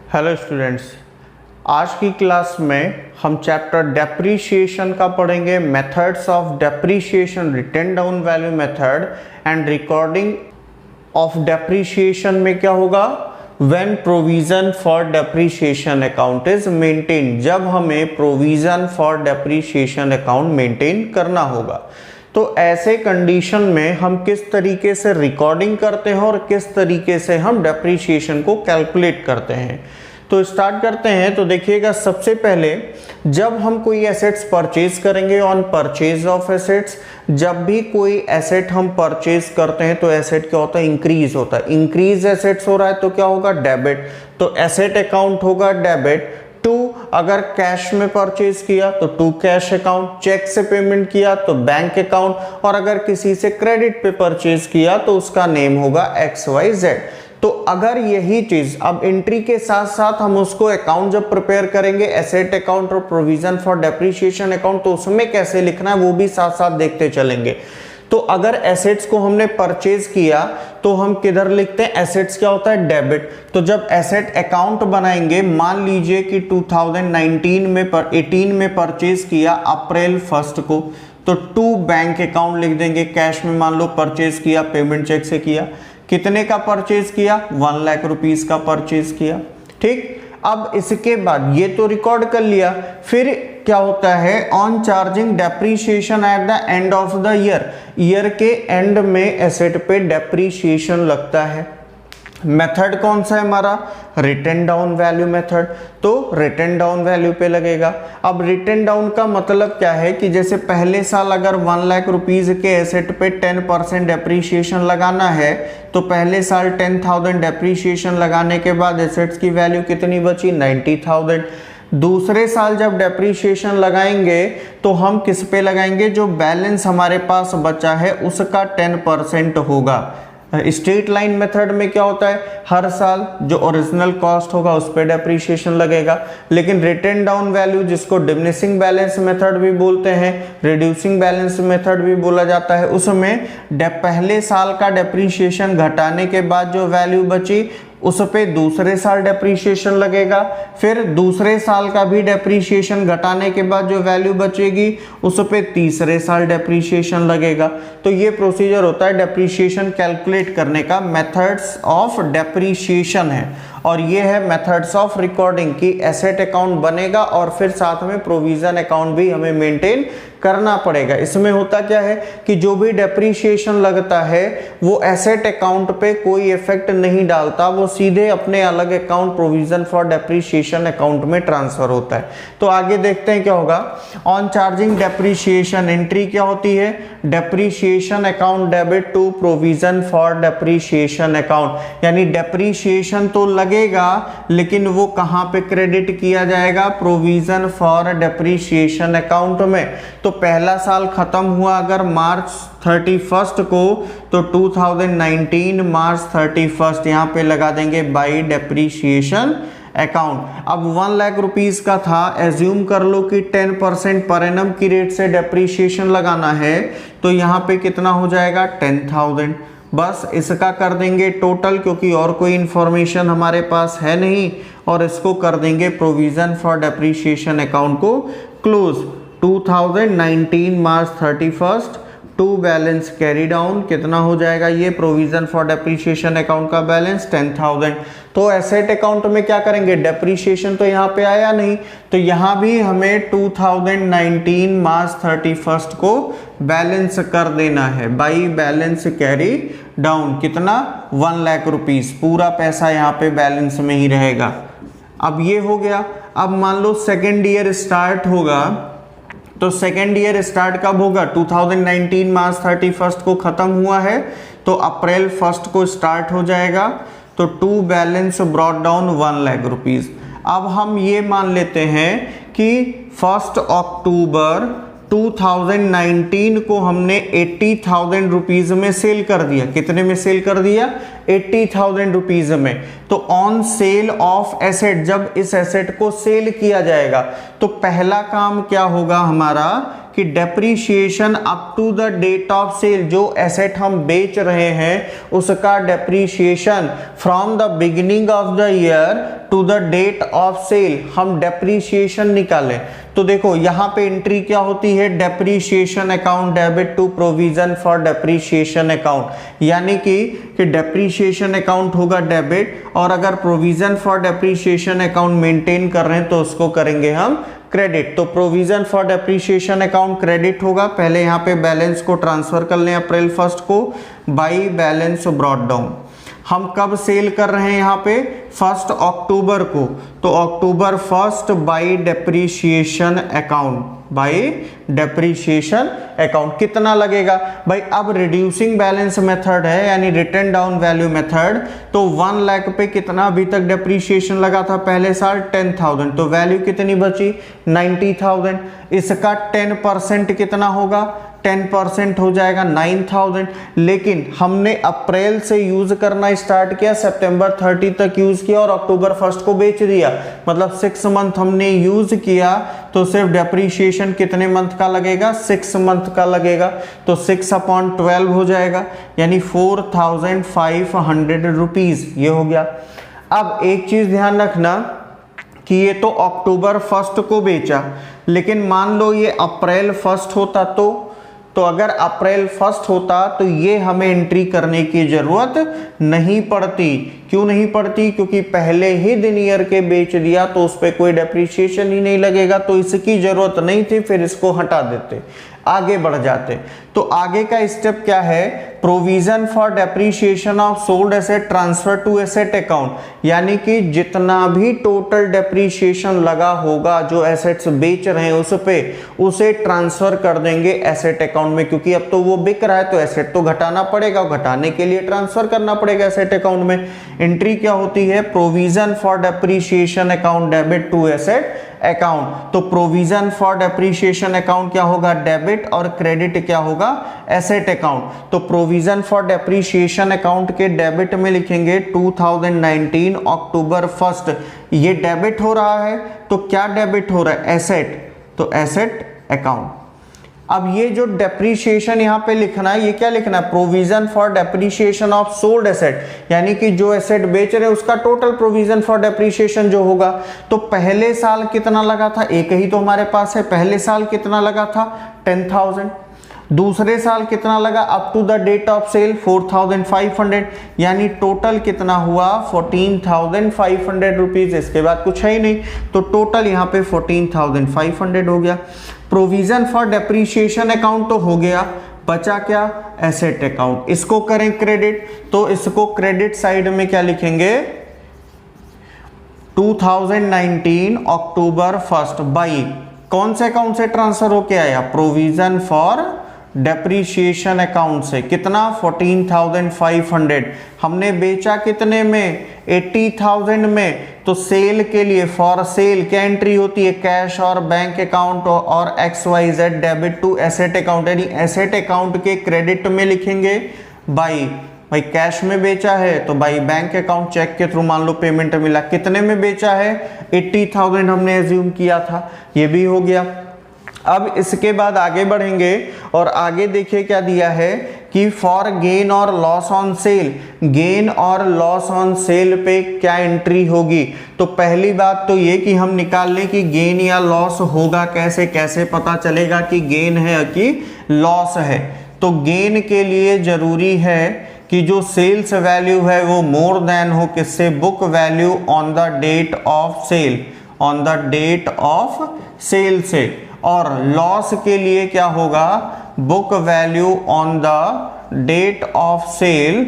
Hello students, आज की class में हम चैप्टर डेप्रीशिएशन का पढ़ेंगे। Methods of depreciation, written down value method and recording of depreciation में क्या होगा, when provision for depreciation account is maintain, जब हमें provision for depreciation account maintain करना होगा। तो ऐसे कंडीशन में हम किस तरीके से रिकॉर्डिंग करते हैं और किस तरीके से हम डेप्रीशिएशन को कैलकुलेट करते हैं, तो स्टार्ट करते हैं। तो देखिएगा, सबसे पहले जब हम कोई एसेट्स परचेज करेंगे, ऑन परचेज ऑफ एसेट्स, जब भी कोई एसेट हम परचेज करते हैं तो एसेट क्या होता है, इंक्रीज होता है। इंक्रीज एसेट्स हो रहा है तो क्या होगा, डेबिट। तो एसेट अकाउंट होगा डेबिट। टू, अगर कैश में परचेज किया तो टू कैश अकाउंट, चेक से पेमेंट किया तो बैंक अकाउंट, और अगर किसी से क्रेडिट पे परचेज किया तो उसका नेम होगा XYZ। तो अगर यही चीज अब एंट्री के साथ साथ हम उसको अकाउंट जब प्रिपेयर करेंगे, एसेट अकाउंट और प्रोविजन फॉर डेप्रीशिएशन अकाउंट, तो उसमें कैसे लिखना है वो भी साथ साथ देखते चलेंगे। तो अगर एसेट्स को हमने परचेज किया तो हम किधर लिखते हैं, एसेट्स क्या होता है, डेबिट। तो जब एसेट अकाउंट बनाएंगे, मान लीजिए कि 2018 में परचेज किया अप्रैल 1 को, तो टू बैंक अकाउंट लिख देंगे। कैश में मान लो परचेज किया, पेमेंट चेक से किया, कितने का परचेज किया, 1 लाख रुपीस का परचेज किया। ठीक, अब इसके बाद ये तो रिकॉर्ड कर लिया, फिर क्या होता है, on charging depreciation at the end of the year के एंड में एसेट पे डेप्रीशिएशन लगता है। मेथड कौन सा है हमारा, रिटन डाउन वैल्यू मेथड। तो रिटन डाउन वैल्यू पे लगेगा। अब रिटन डाउन का मतलब क्या है कि जैसे पहले साल अगर 1 लाख रुपीज के एसेट पे 10% डेप्रीशिएशन लगाना है, तो पहले साल 10,000 डेप्रीशिएशन लगाने के बाद एसेट्स की वैल्यू कितनी बची, 90,000। दूसरे साल जब डेप्रीशिएशन लगाएंगे तो हम किस पे लगाएंगे, जो बैलेंस हमारे पास बचा है उसका 10% होगा। स्ट्रेट लाइन मेथड में क्या होता है, हर साल जो ओरिजिनल कॉस्ट होगा उस पे डेप्रीशिएशन लगेगा। लेकिन रिटन डाउन वैल्यू, जिसको डिमिनिशिंग बैलेंस मेथड भी बोलते हैं, रिड्यूसिंग बैलेंस मेथड भी बोला जाता है, उसमें पहले साल का डेप्रीशिएशन घटाने के बाद जो वैल्यू बची उस पे दूसरे साल डेप्रीशिएशन लगेगा, फिर दूसरे साल का भी डेप्रीशिएशन घटाने के बाद जो वैल्यू बचेगी उस पे तीसरे साल डेप्रीशिएशन लगेगा। तो ये प्रोसीजर होता है डेप्रीशिएशन कैलकुलेट करने का, मेथड्स ऑफ डेप्रीशिएशन है। और ये है मेथड्स ऑफ रिकॉर्डिंग की एसेट अकाउंट बनेगा और फिर साथ में प्रोविजन अकाउंट भी हमें मेंटेन करना पड़ेगा। इसमें होता क्या है कि जो भी डेप्रीशिएशन लगता है वो एसेट अकाउंट पे कोई इफेक्ट नहीं डालता, वो सीधे अपने अलग account provision for depreciation account में ट्रांसफर होता है। तो आगे देखते हैं क्या होगा। ऑन चार्जिंग डेप्रीशिएशन एंट्री क्या होती है, depreciation account debit to provision for depreciation account, यानी डेप्रीशिएशन तो लगेगा लेकिन वो कहां पे क्रेडिट किया जाएगा, प्रोविजन फॉर डेप्रीशिएशन अकाउंट में। तो पहला साल खत्म हुआ अगर मार्च 31 को, तो 2019 मार्च 31 यहां पे लगा देंगे बाई डेप्रीशिएशन अकाउंट। अब 1 लाख रुपीस का था, एज्यूम कर लो कि 10% पर एनम की रेट से डेप्रीशिएशन लगाना है, तो यहाँ पे कितना हो जाएगा, 10,000। बस इसका कर देंगे टोटल, क्योंकि और कोई इंफॉर्मेशन हमारे पास है नहीं, और इसको कर देंगे प्रोविजन फॉर डेप्रीशिएशन अकाउंट को close. 2019 March 31 to balance carry down, कितना हो जाएगा ये प्रोविजन फॉर डेप्रीशिएशन अकाउंट का बैलेंस 10,000। तो एसेट अकाउंट में क्या करेंगे, डेप्रीशिएशन तो यहाँ पे आया नहीं, तो यहाँ भी हमें 2019 मार्च 31 को बैलेंस कर देना है बाई बैलेंस कैरी डाउन। कितना, 1 लाख रुपीस, पूरा पैसा यहाँ पे बैलेंस में ही रहेगा। अब ये हो गया। अब मान लो सेकेंड ईयर स्टार्ट होगा, तो सेकेंड ईयर स्टार्ट कब होगा, 2019 मार्च 31 को खत्म हुआ है, तो अप्रैल 1 को स्टार्ट हो जाएगा। तो to balance brought down 1 lakh rupees. अब हम ये मान लेते हैं कि 1 अक्टूबर 2019 को हमने 80,000 रुपीज में सेल कर दिया। कितने में सेल कर दिया, 80,000 रुपीज में। तो ऑन सेल ऑफ एसेट, जब इस एसेट को सेल किया जाएगा तो पहला काम क्या होगा हमारा कि depreciation up to the date of sale, जो एसेट हम बेच रहे हैं उसका depreciation from the beginning of the year to the date of sale हम डेप्रीशिएशन निकालें। तो देखो यहाँ पे एंट्री क्या होती है, depreciation account debit to provision for depreciation account, यानी कि डेप्रीशिएशन अकाउंट होगा डेबिट, और अगर provision for depreciation account maintain कर रहे हैं तो उसको करेंगे हम क्रेडिट। तो provision for depreciation account credit होगा। पहले यहाँ पे बैलेंस को ट्रांसफर कर लें अप्रैल 1 को बाई बैलेंस ब्रॉट डाउन। हम कब सेल कर रहे हैं यहाँ पे 1 अक्टूबर को, तो अक्टूबर 1 by depreciation account, by depreciation account कितना लगेगा भाई। अब रिड्यूसिंग बैलेंस मेथड है यानी रिटर्न डाउन वैल्यू मेथड, तो 1 लाख पे कितना अभी तक डेप्रीशिएशन लगा था पहले साल 10,000, तो वैल्यू कितनी बची 90,000। इसका 10% कितना होगा, 10% हो जाएगा 9,000। लेकिन हमने अप्रैल से यूज करना स्टार्ट किया, सितंबर 30 तक यूज किया और अक्टूबर 1 को बेच दिया, मतलब 6 मंथ हमने यूज किया, तो सिर्फ डेप्रीशिएशन कितने मंथ का लगेगा, 6 मंथ का लगेगा, तो 6/12 हो जाएगा, यानी 4,500 रुपीज ये हो गया। अब एक चीज ध्यान रखना कि ये तो अक्टूबर 1 को बेचा, लेकिन मान लो ये अप्रैल 1 होता, तो अगर अप्रैल 1 होता तो ये हमें एंट्री करने की जरूरत नहीं पड़ती। क्यों नहीं पड़ती, क्योंकि पहले ही दिन ईयर के बेच दिया तो उस पर कोई डेप्रीशिएशन ही नहीं लगेगा, तो इसकी जरूरत नहीं थी, फिर इसको हटा देते, आगे बढ़ जाते। तो आगे का स्टेप क्या है, provision for depreciation of sold asset transfer to asset account, यानी कि जितना भी टोटल डेप्रीशिएशन लगा होगा जो एसेट्स बेच रहे हैं उस पे, उसे ट्रांसफर कर देंगे एसेट अकाउंट में, क्योंकि अब तो वो बिक रहा है तो एसेट तो घटाना पड़ेगा, घटाने के लिए ट्रांसफर करना पड़ेगा एसेट अकाउंट में। एंट्री क्या होती है, provision for depreciation account debit to asset account. तो प्रोविजन फॉर डेप्रीशिएशन अकाउंट क्या होगा, डेबिट, और क्रेडिट क्या होगा, एसेट अकाउंट। तो प्रोविजन फॉर डेप्रीशिएशन अकाउंट के डेबिट में लिखेंगे 2019 अक्टूबर 1, ये डेबिट हो रहा है, तो क्या डेबिट हो रहा है, एसेट, तो एसेट अकाउंट। अब ये जो डेप्रीशिएशन यहाँ पे लिखना है, ये क्या लिखना है, provision for depreciation of sold asset, यानी कि जो एसेट बेच रहे हैं उसका टोटल प्रोविजन फॉर डेप्रीशिएशन जो होगा। तो पहले साल कितना लगा था, एक ही तो हमारे पास है, पहले साल कितना लगा था 10,000, दूसरे साल कितना लगा up to the date of sale 4,500, यानी टोटल कितना हुआ 14,500 रुपीज। इसके बाद कुछ है ही नहीं, तो टोटल यहाँ पे 14,500 हो गया। प्रोविजन फॉर डेप्रीशिएशन अकाउंट तो हो गया, बचा क्या, एसेट अकाउंट। इसको करें क्रेडिट, तो इसको क्रेडिट साइड में क्या लिखेंगे, 2019 अक्टूबर 1 बाई कौन से अकाउंट से ट्रांसफर होके आया, प्रोविजन फॉर डेप्रीशिएशन अकाउंट से, कितना 14,500। हमने बेचा कितने में, 80,000 में, तो सेल के लिए फॉर सेल क्या एंट्री होती है, कैश और बैंक अकाउंट और XYZ debit to asset account, यानी एसेट अकाउंट के क्रेडिट में लिखेंगे बाई, भाई कैश में बेचा है तो बाई बैंक अकाउंट, चेक के थ्रू मान लो पेमेंट मिला, कितने में बेचा है 80,000 हमने एज्यूम किया था, ये भी हो गया। अब इसके बाद आगे बढ़ेंगे और आगे देखिए क्या दिया है कि फॉर गेन और लॉस ऑन सेल, गेन और लॉस ऑन सेल पे क्या एंट्री होगी। तो पहली बात तो ये कि हम निकाल लें कि गेन या लॉस होगा कैसे, कैसे पता चलेगा कि गेन है कि लॉस है। तो गेन के लिए जरूरी है कि जो सेल्स वैल्यू है वो मोर देन हो किससे, book value on the date of sale, on the date of sale से। और लॉस के लिए क्या होगा, book value on the date of sale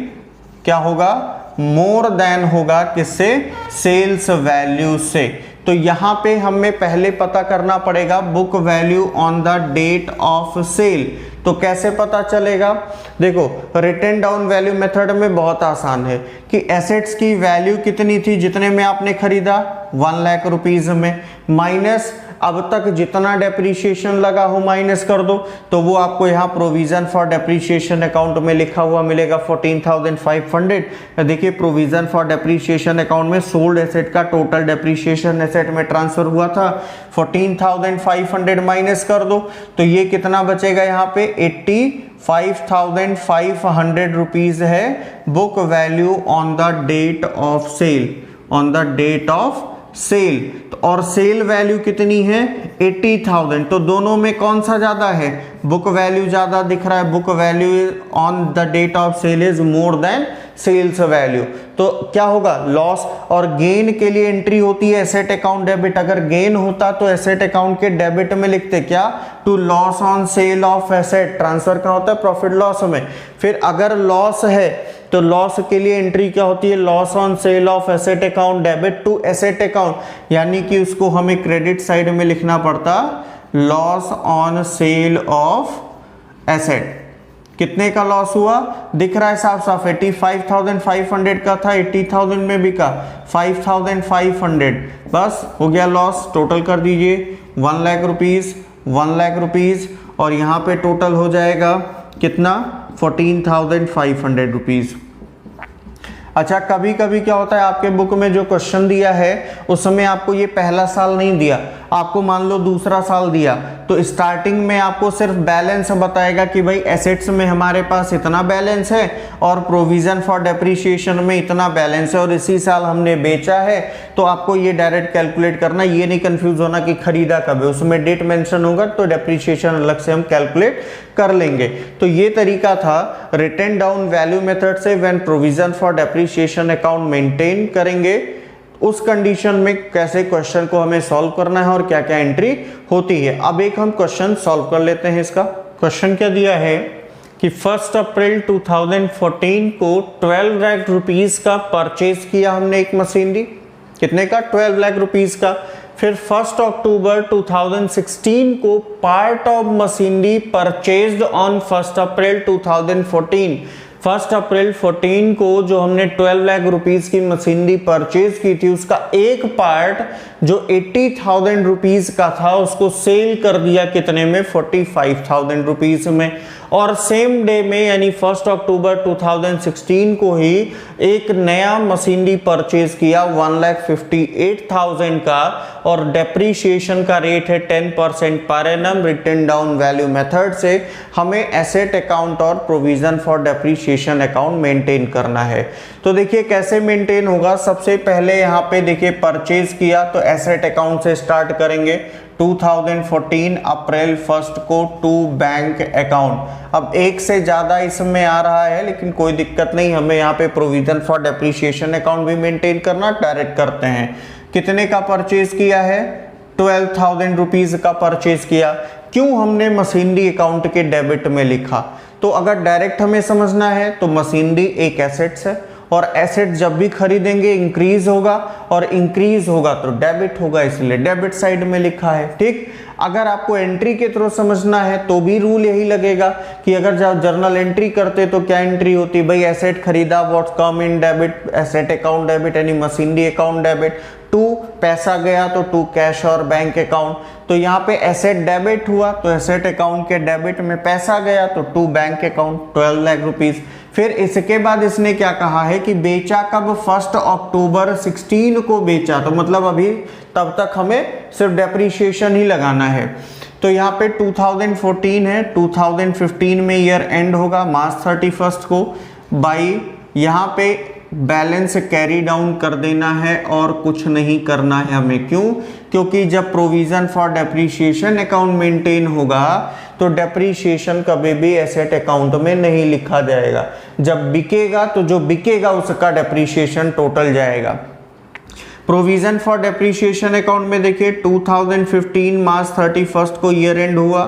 क्या होगा, मोर देन होगा किससे, सेल्स वैल्यू से। तो यहां पे हमें पहले पता करना पड़ेगा book value on the date of sale. तो कैसे पता चलेगा, देखो रिटर्न डाउन वैल्यू मेथड में बहुत आसान है कि एसेट्स की वैल्यू कितनी थी जितने में आपने खरीदा 1 लाख रुपीज में, माइनस अब तक जितना डेप्रीशिएशन लगा हो माइनस कर दो, तो वो आपको यहाँ प्रोविजन फॉर डेप्रीशिएशन अकाउंट में लिखा हुआ मिलेगा 14,500। देखिए प्रोविजन फॉर डेप्रीशिएशन अकाउंट में सोल्ड एसेट का टोटल डेप्रीशिएशन एसेट में ट्रांसफर हुआ था 14,500 माइनस कर दो, तो ये कितना बचेगा यहाँ पे 85,500 रुपीज है book value on the date of sale, on the date of sale. तो और सेल वैल्यू कितनी है 80,000, तो दोनों में कौन सा ज्यादा है, बुक वैल्यू ज्यादा दिख रहा है, book value on the date of sale is more than sales value. तो क्या होगा, लॉस और गेन के लिए एंट्री होती है एसेट अकाउंट डेबिट। अगर गेन होता तो एसेट अकाउंट के डेबिट में लिखते क्या, to loss on sale of asset, transfer का होता है प्रॉफिट लॉस में। फिर अगर लॉस है तो लॉस के लिए एंट्री क्या होती है, loss on sale of asset account debit to asset account, यानी कि उसको हमें क्रेडिट साइड में लिखना पड़ता loss on sale of asset. कितने का लॉस हुआ दिख रहा है साफ साफ, 85,500 का था, 80,000 में बिका 5,500, बस हो गया लॉस। टोटल कर दीजिए 1 लाख रुपीज, 1 लाख रुपीज, और यहाँ पे टोटल हो जाएगा कितना 14,500 रुपीज। अच्छा कभी कभी क्या होता है, आपके बुक में जो क्वेश्चन दिया है उस समय आपको ये पहला साल नहीं दिया, आपको मान लो दूसरा साल दिया, तो स्टार्टिंग में आपको सिर्फ बैलेंस बताएगा कि भाई एसेट्स में हमारे पास इतना बैलेंस है और प्रोविजन फॉर डेप्रीशिएशन में इतना बैलेंस है और इसी साल हमने बेचा है, तो आपको ये डायरेक्ट कैलकुलेट करना, ये नहीं कंफ्यूज होना कि खरीदा कब है, उसमें डेट मेंशन होगा तो डेप्रीशिएशन अलग से हम कैलकुलेट कर लेंगे। तो ये तरीका था रिटन डाउन वैल्यू मेथड से when provision for depreciation account maintain करेंगे, उस कंडीशन में कैसे क्वेश्चन को हमें सॉल्व करना है और क्या क्या एंट्री होती है। अब एक हम क्वेश्चन सॉल्व कर लेते हैं। इसका क्वेश्चन क्या दिया है कि 1 अप्रैल 2014 को 12 लाख रुपीस का परचेज किया हमने एक मशीनरी, कितने का 12 लाख रुपीस का। फिर 1 अक्टूबर 2016 को part of machinery purchased on 1 अप्रैल 2014। 1 अप्रैल 14 को जो हमने 12 लाख रुपीस की मशीनरी परचेज की थी, उसका एक पार्ट जो 80,000 रुपीस का था उसको सेल कर दिया कितने में, 45,000 रुपीस में। और सेम डे में यानी 1 अक्टूबर 2016 को ही एक नया मशीनरी परचेज किया 1,58,000 का, और डेप्रीशिएशन का रेट है 10% per annum written down value method से हमें एसेट अकाउंट और provision for depreciation account maintain करना है। तो देखिए कैसे मेंटेन होगा, सबसे पहले यहाँ पे देखिए परचेज किया तो एसेट अकाउंट से स्टार्ट करेंगे। 2014 अप्रैल 1 को टू बैंक अकाउंट। अब एक से ज्यादा इसमें आ रहा है लेकिन कोई दिक्कत नहीं, हमें यहाँ पे प्रोविजन फॉर डेप्रीशिएशन अकाउंट भी मेंटेन करना, डायरेक्ट करते हैं। कितने का परचेज किया है, 12,000 रुपीज का परचेज किया। क्यों हमने मशीनरी अकाउंट के डेबिट में लिखा, तो अगर डायरेक्ट हमें समझना है तो मशीनरी एक एसेट्स है और एसेट जब भी खरीदेंगे इंक्रीज होगा और इंक्रीज होगा तो डेबिट होगा, इसलिए डेबिट साइड में लिखा है। ठीक, अगर आपको एंट्री के थ्रू समझना है तो भी रूल यही लगेगा कि अगर जब जर्नल एंट्री करते तो क्या एंट्री होती, भाई एसेट खरीदा what's come in debit, asset account debit यानी मशीनरी अकाउंट डेबिट। टू पैसा गया तो टू कैश और बैंक अकाउंट, तो यहाँ पे एसेट डेबिट हुआ तो एसेट अकाउंट के डेबिट में पैसा गया तो to bank account 12 lakh rupees. फिर इसके बाद इसने क्या कहा है कि बेचा कब, 1 अक्टूबर 16 को बेचा, तो मतलब अभी तब तक हमें सिर्फ डेप्रीशिएशन ही लगाना है। तो यहाँ पे 2014 है, 2015 में ईयर एंड होगा मार्च 31 को, बाई यहाँ पे बैलेंस कैरी डाउन कर देना है और कुछ नहीं करना है हमें। क्यों, क्योंकि जब provision for depreciation account maintain होगा तो डेप्रीशिएशन कभी भी एसेट अकाउंट में नहीं लिखा जाएगा। जब बिकेगा तो जो बिकेगा उसका डेप्रीशिएशन टोटल जाएगा। प्रोविजन फॉर डेप्रीशिएशन अकाउंट में देखिए 2015 मार्च 31 को ईयर एंड हुआ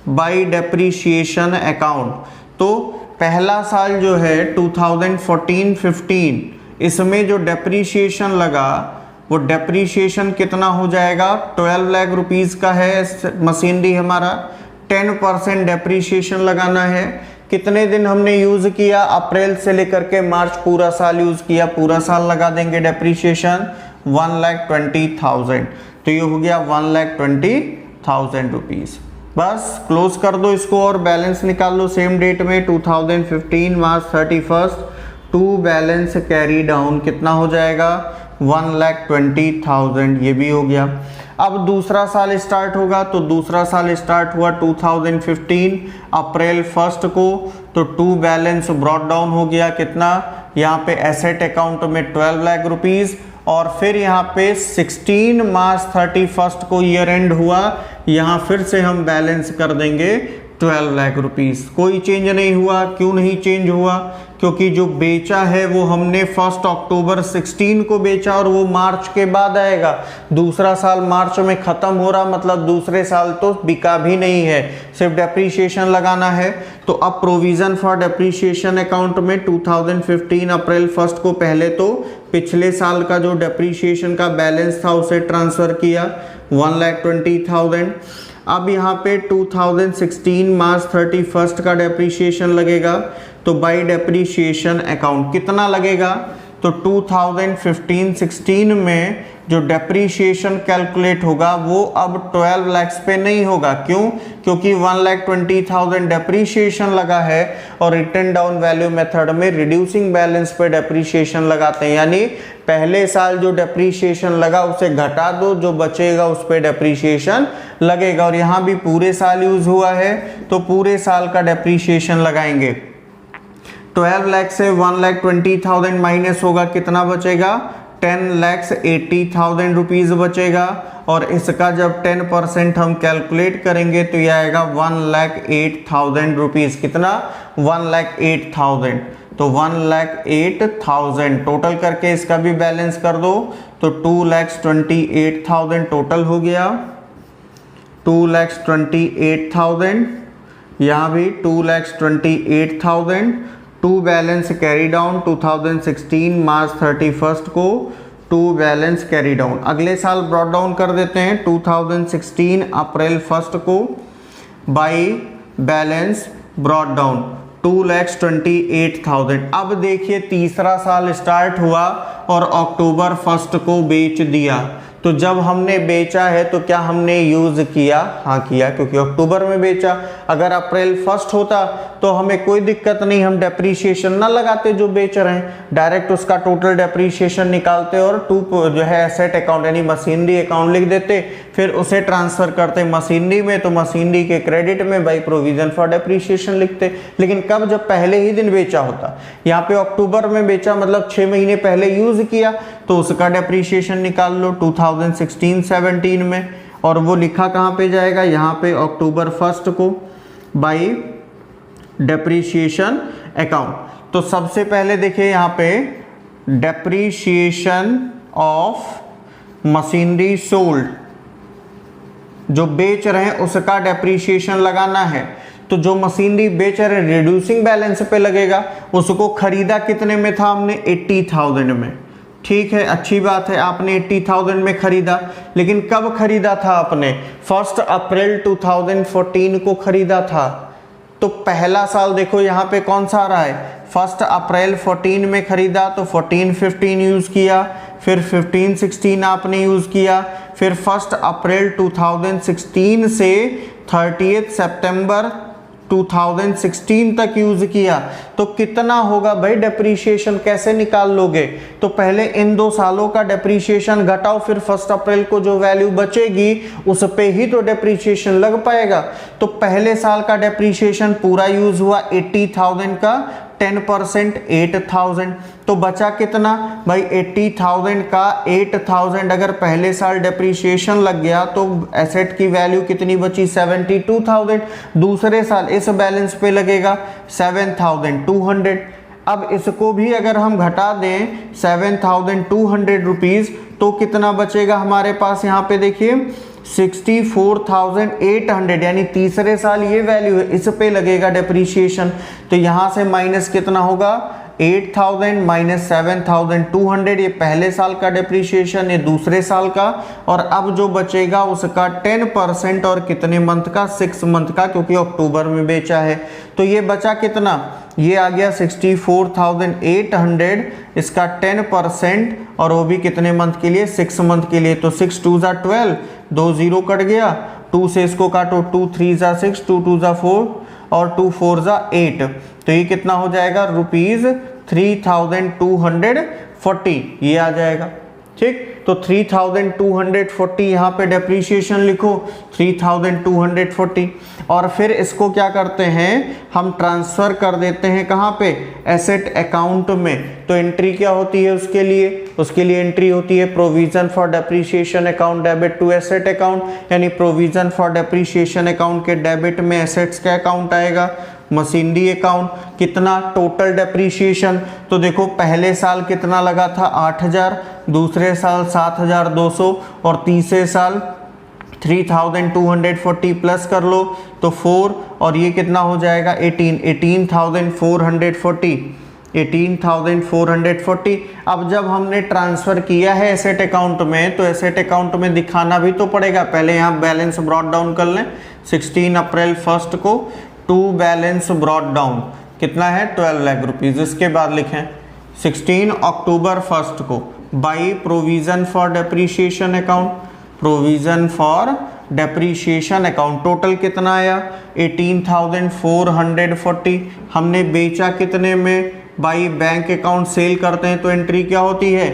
बाय डेप्रीशिएशन अकाउंट। तो पहला साल जो है 2014-15 इसमें जो डेप्रीशिएशन लगा वो डेप्रीशिएशन कितना हो जाएगा, 12 लाख रुपीस का है मशीनरी हमारा, 10% डेप्रीशिएशन लगाना है। कितने दिन हमने यूज किया, अप्रैल से लेकर के मार्च पूरा साल यूज किया, पूरा साल लगा देंगे डेप्रीशिएशन 1,20,000। तो ये हो गया 1,20,000 रुपीज़। बस क्लोज कर दो इसको और बैलेंस निकाल लो सेम डेट में 2015 मार्च 31 टू बैलेंस कैरी डाउन कितना हो जाएगा 1,20,000, ये भी हो गया। अब दूसरा साल स्टार्ट होगा, तो दूसरा साल स्टार्ट हुआ 2015 अप्रैल 1 को, तो टू बैलेंस ब्रॉट डाउन हो गया कितना, यहाँ पे एसेट अकाउंट में 12 लाख रुपीज़, और फिर यहाँ पे 16 मार्च 31 को ईयर एंड हुआ, यहाँ फिर से हम बैलेंस कर देंगे 12 लाख रुपीज़। कोई चेंज नहीं हुआ। क्यों नहीं चेंज हुआ? क्योंकि जो बेचा है वो हमने 1 अक्टूबर 16 को बेचा और वो मार्च के बाद आएगा। दूसरा साल मार्च में ख़त्म हो रहा, मतलब दूसरे साल तो बिका भी नहीं है, सिर्फ डेप्रीशिएशन लगाना है। तो अब प्रोविज़न फॉर डेप्रीशिएशन अकाउंट में 2015 अप्रैल 1 को पहले तो पिछले साल का जो डेप्रीशिएशन का बैलेंस था उसे ट्रांसफ़र किया 1,20,000। अब यहाँ पे 2016 मार्च 31 का डेप्रीशिएशन लगेगा, तो बाई डेप्रीशिएशन अकाउंट कितना लगेगा, तो 2015-16 में जो डेप्रीशिएशन कैलकुलेट होगा वो अब 12 लाख पे नहीं होगा। क्यों? क्योंकि 1,20,000 डेप्रीशिएशन लगा है और रिटर्न डाउन वैल्यू मेथड में रिड्यूसिंग बैलेंस पे डेप्रीशिएशन लगाते हैं, यानी पहले साल जो डेप्रीशिएशन लगा उसे घटा दो, जो बचेगा उस पे डेप्रीशिएशन लगेगा। और यहाँ भी पूरे साल यूज हुआ है तो पूरे साल का डेप्रीशिएशन लगाएंगे। 12 लाख से 1,20,000 माइनस होगा, कितना बचेगा, 10,80,000 रुपीज़ बचेगा। और इसका जब 10% हम कैलकुलेट करेंगे तो यह आएगा 1,08,000 रुपीज़। कितना? 1,08,000। तो 1,08,000 टोटल करके इसका भी बैलेंस कर दो, तो 2,28,000 टोटल हो गया। 2,28,000, यहाँ भी 2,28,000। टू बैलेंस कैरी डाउन 2016 मार्च 31 को टू बैलेंस कैरी डाउन। अगले साल ब्रॉट डाउन कर देते हैं 2016 अप्रैल 1 को बाई बैलेंस ब्रॉट डाउन 2,28,000। अब देखिए तीसरा साल स्टार्ट हुआ और अक्टूबर 1 को बेच दिया, तो जब हमने बेचा है तो क्या हमने यूज़ किया? हाँ किया, क्योंकि अक्टूबर में बेचा। अगर अप्रैल 1 होता तो हमें कोई दिक्कत नहीं, हम डेप्रीशिएशन ना लगाते जो बेच रहे हैं, डायरेक्ट उसका टोटल डेप्रीशिएशन निकालते और जो है एसेट अकाउंट यानी मशीनरी अकाउंट लिख देते, फिर उसे ट्रांसफ़र करते मशीनरी में, तो मशीनरी के क्रेडिट में बाई प्रोविज़न फॉर डेप्रीशिएशन लिखते। लेकिन कब? जब पहले ही दिन बेचा होता। यहाँ पे अक्टूबर में बेचा मतलब 6 महीने पहले यूज़ किया, तो उसका डेप्रीशिएशन निकाल लो 2016-17 में, और वो लिखा कहाँ पे जाएगा, यहाँ पे अक्टूबर 1 को बाई डेप्रीशिएशन अकाउंट। तो सबसे पहले देखिए यहाँ पे डेप्रीशिएशन ऑफ मशीनरी सोल्ड, जो बेच रहे हैं उसका डेप्रीशिएशन लगाना है। तो जो मशीनरी बेच रहे हैं रिड्यूसिंग बैलेंस पे लगेगा। उसको खरीदा कितने में था हमने? 80,000 में। ठीक है, अच्छी बात है, आपने 80,000 में खरीदा, लेकिन कब खरीदा था आपने? 1 अप्रैल 2014 को खरीदा था। तो पहला साल देखो यहाँ पे कौन सा आ रहा है, 1 अप्रैल 14 में खरीदा, तो 14-15 यूज़ किया, फिर 15-16 आपने यूज़ किया, फिर 1 अप्रैल 2016 से 30 सितंबर 2016 तक यूज किया। तो कितना होगा भाई डेप्रीशिएशन? कैसे निकाल लोगे? तो पहले इन 2 सालों का डेप्रीशिएशन घटाओ, फिर 1 अप्रैल को जो वैल्यू बचेगी उस पे ही तो डेप्रीशिएशन लग पाएगा। तो पहले साल का डेप्रीशिएशन पूरा यूज हुआ 80,000 का, 10% 8,000, तो बचा कितना भाई? 80,000 का 8,000 अगर पहले साल डेप्रीशिएशन लग गया तो एसेट की वैल्यू कितनी बची? 72,000। दूसरे साल इस बैलेंस पे लगेगा 7,200। अब इसको भी अगर हम घटा दें 7,200 रुपीज़, तो कितना बचेगा हमारे पास? यहाँ पे देखिए 64,800, यानी तीसरे साल ये वैल्यू है, इस पे लगेगा डेप्रीशिएशन। तो यहाँ से माइनस कितना होगा? 8,000 माइनस 7,200, ये पहले साल का डेप्रीशिएशन, ये दूसरे साल का। और अब जो बचेगा उसका 10% और कितने मंथ का? 6 मंथ का, क्योंकि अक्टूबर में बेचा है। तो ये बचा कितना? ये आ गया 64,800, इसका 10% और वो भी कितने मंथ के लिए, 6 मंथ के लिए। तो 6 2 ज़ा 12, 2 0 कट गया, 2 से इसको काटो, 2 3 ज़ा 6, 2 2 ज़ा 4 और 2 4 ज़ा 8। तो ये कितना हो जाएगा, ₹3240 ये आ जाएगा। ठीक, तो 3240 यहाँ पे डेप्रीशिएशन लिखो, 3240। और फिर इसको क्या करते हैं, हम ट्रांसफ़र कर देते हैं कहाँ पे, एसेट अकाउंट में। तो एंट्री क्या होती है उसके लिए एंट्री होती है provision for depreciation account debit to asset account, यानी प्रोविजन फॉर डेप्रीशिएशन अकाउंट के डेबिट में एसेट्स का अकाउंट आएगा, मशीनरी अकाउंट। कितना टोटल डेप्रीशिएशन, तो देखो पहले साल कितना लगा था 8,000, दूसरे साल 7,200 और तीसरे साल 3,240 प्लस कर लो तो 4 और ये कितना हो जाएगा 18,440। अब जब हमने ट्रांसफ़र किया है एसेट अकाउंट में, तो एसेट अकाउंट में दिखाना भी तो पड़ेगा। पहले यहाँ बैलेंस ब्रॉट डाउन कर लें। 16 अप्रैल 1 को टू बैलेंस ब्रॉट डाउन कितना है, 12 लाख रुपीज़। इसके बाद लिखें 16 अक्टूबर 1 को by provision for depreciation account, provision for depreciation account total कितना आया 18,440। हमने बेचा कितने में, बाई बैंक अकाउंट सेल करते हैं तो एंट्री क्या होती है,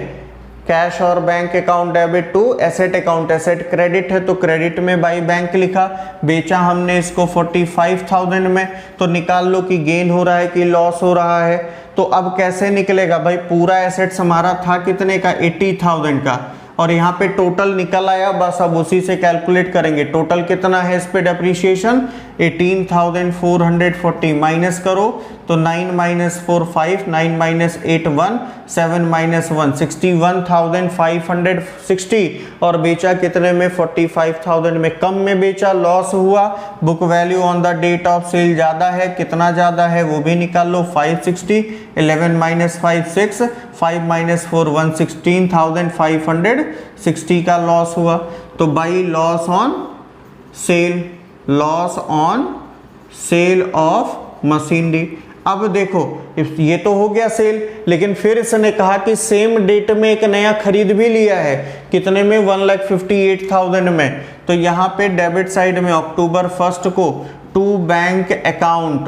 कैश और bank account debit to asset account. Asset credit है तो क्रेडिट में बाई बैंक लिखा, बेचा हमने इसको 45,000 में, तो निकाल लो कि गेन हो रहा है कि लॉस हो रहा है। तो अब कैसे निकलेगा भाई, पूरा एसेट्स हमारा था कितने का 80,000 का, और यहाँ पे टोटल निकल आया, बस अब उसी से कैलकुलेट करेंगे। टोटल कितना है इस पे डेप्रीशिएशन 18,440, माइनस करो तो 9 - 4 5, 9 - 8 1, 7 - 1 61,560 और बेचा कितने में 45,000 में। कम में बेचा, लॉस हुआ। Book value on the date of sale ज़्यादा है, कितना ज़्यादा है वो भी निकाल लो 560, 11 - 5 6, 5 - 4 1, 16,560 का लॉस हुआ। तो by loss on cell, loss on sale of machinery. अब देखो ये तो हो गया सेल, लेकिन फिर इसने कहा कि सेम डेट में एक नया खरीद भी लिया है, कितने में 1,58,000 में। तो यहाँ पे डेबिट साइड में अक्टूबर 1 को टू बैंक अकाउंट।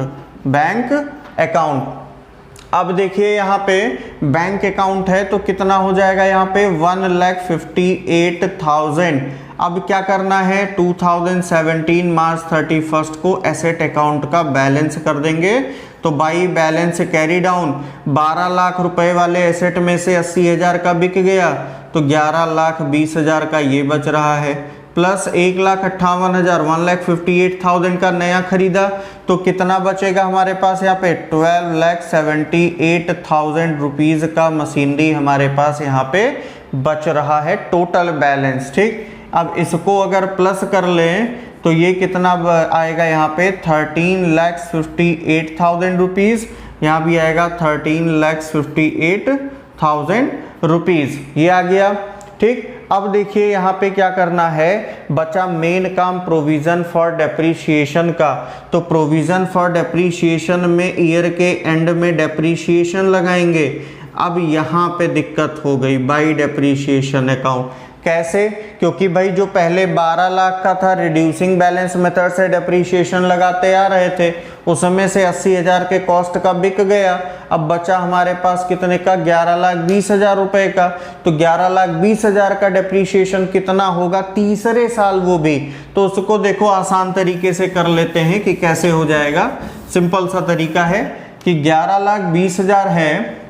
अब देखिए यहाँ पे बैंक अकाउंट है तो कितना हो जाएगा यहाँ पे 1,58,000। अब क्या करना है, 2017 मार्च 31 को एसेट अकाउंट का बैलेंस कर देंगे। तो by balance carry down, 12 lakh रुपए वाले एसेट में से 80,000 का बिक गया तो 11,20,000 का ये बच रहा है, प्लस 1,58,000 1,58,000 का नया खरीदा तो कितना बचेगा हमारे पास यहाँ पे 12,78,000 रुपीज़ का मशीनरी हमारे पास यहाँ पे बच रहा है टोटल बैलेंस। ठीक, अब इसको अगर प्लस कर लें तो ये कितना आएगा यहाँ पे 13,58,000 रुपीज़, यहाँ भी आएगा 13,58,000 रुपीज़, ये आ गया। ठीक, अब देखिए यहाँ पे क्या करना है, बचा मेन काम प्रोविज़न फॉर डेप्रीशिएशन का। तो प्रोविज़न फॉर डेप्रीशिएशन में ईयर के एंड में डेप्रीशिएशन लगाएंगे। अब यहाँ पे दिक्कत हो गई, बाई डेप्रीशिएशन अकाउंट कैसे, क्योंकि भाई जो पहले 12 लाख का था रिड्यूसिंग बैलेंस मेथड से डेप्रीशिएशन लगाते आ रहे थे, उसमें से 80,000 के कॉस्ट का बिक गया। अब बचा हमारे पास कितने का 11,20,000 रुपए का। तो 11,20,000 का डेप्रीशिएशन कितना होगा तीसरे साल वो भी। तो उसको देखो आसान तरीके से कर लेते हैं कि कैसे हो जाएगा। सिंपल सा तरीका है कि 11,20,000 है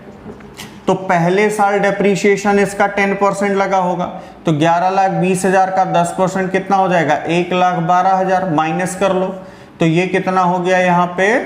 तो पहले साल डेप्रीशिएशन इसका 10% लगा होगा, तो 11,20,000 का 10% कितना हो जाएगा 1,12,000, माइनस कर लो तो ये कितना हो गया यहाँ पे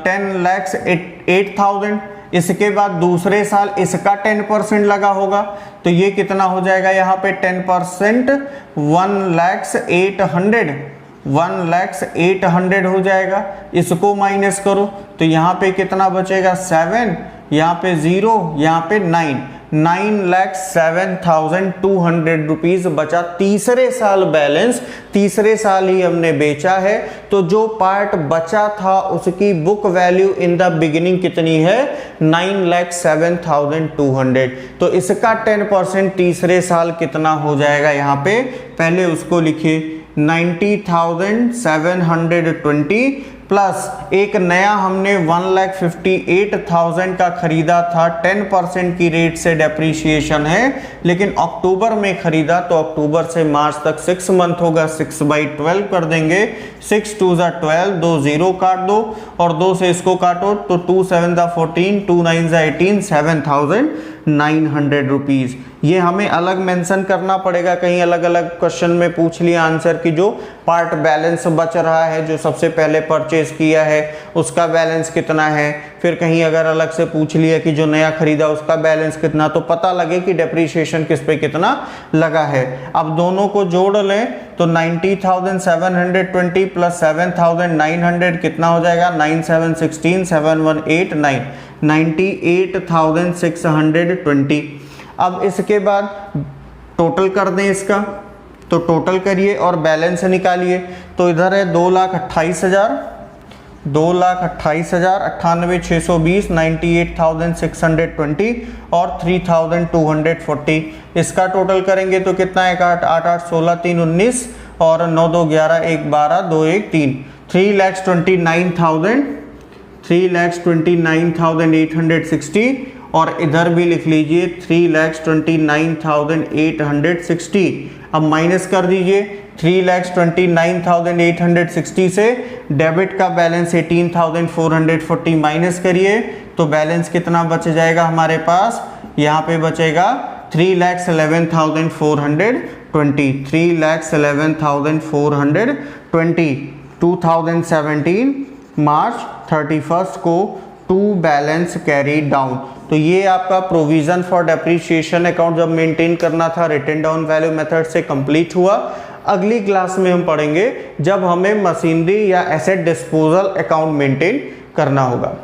10,08,000। इसके बाद दूसरे साल इसका 10% लगा होगा तो ये कितना हो जाएगा यहाँ पे 10% 1,08,000 हो जाएगा। इसको माइनस करो तो यहाँ पे कितना बचेगा 7, यहाँ पे 0, यहाँ पे 9। 9,07,200 रुपीज बचा। तीसरे साल बैलेंस, तीसरे साल ही हमने बेचा है, तो जो पार्ट बचा था उसकी book value in the beginning कितनी है? 9,07,200। तो इसका 10% तीसरे साल कितना हो जाएगा? यहाँ पे पहले उसको लिखिए 90,720 प्लस एक नया हमने 1,58,000 का खरीदा था, 10% की रेट से डेप्रीशिएशन है, लेकिन अक्टूबर में खरीदा, तो अक्टूबर से मार्च तक 6 मंथ होगा, 6/12 कर देंगे। 6 2 12, 2 0 काट दो और 2 से इसको काटो, तो 2 7 14, 2 9 18, 7,900 रुपीज। ये हमें अलग मेंशन करना पड़ेगा, कहीं अलग अलग क्वेश्चन में पूछ लिया आंसर की जो पार्ट बैलेंस बच रहा है, जो सबसे पहले परचेज किया है उसका बैलेंस कितना है, फिर कहीं अगर अलग से पूछ लिया कि जो नया खरीदा उसका बैलेंस कितना, तो पता लगे कि डेप्रीशिएशन किस पे कितना लगा है। अब दोनों को जोड़ लें तो 90,720 प्लस 7,900 कितना हो जाएगा? 9 7 16, 7 1 8 9, 98,620। अब इसके बाद टोटल कर दें इसका, तो टोटल करिए और बैलेंस निकालिए। तो इधर है 2,28,000, 2,28,000, 98,620, 98,620 और 3,240। इसका टोटल करेंगे तो कितना है? 8 8 8 16 3 19 और 9 2 11 1 12 2 1 3, 3,29,860 और इधर भी लिख लीजिए 3,29,860। अब माइनस कर दीजिए 3,29,860 से डेबिट का बैलेंस 18,440 माइनस करिए, तो बैलेंस कितना बच जाएगा हमारे पास? यहाँ पे बचेगा 3,11,420, 3,11,420। 2017 मार्च 31 को टू बैलेंस कैरी डाउन। तो ये आपका प्रोविजन फॉर डेप्रीशिएशन अकाउंट जब मेंटेन करना था रिटन डाउन वैल्यू मेथड से कंप्लीट हुआ। अगली क्लास में हम पढ़ेंगे जब हमें मशीनरी या एसेट डिस्पोजल अकाउंट मेंटेन करना होगा।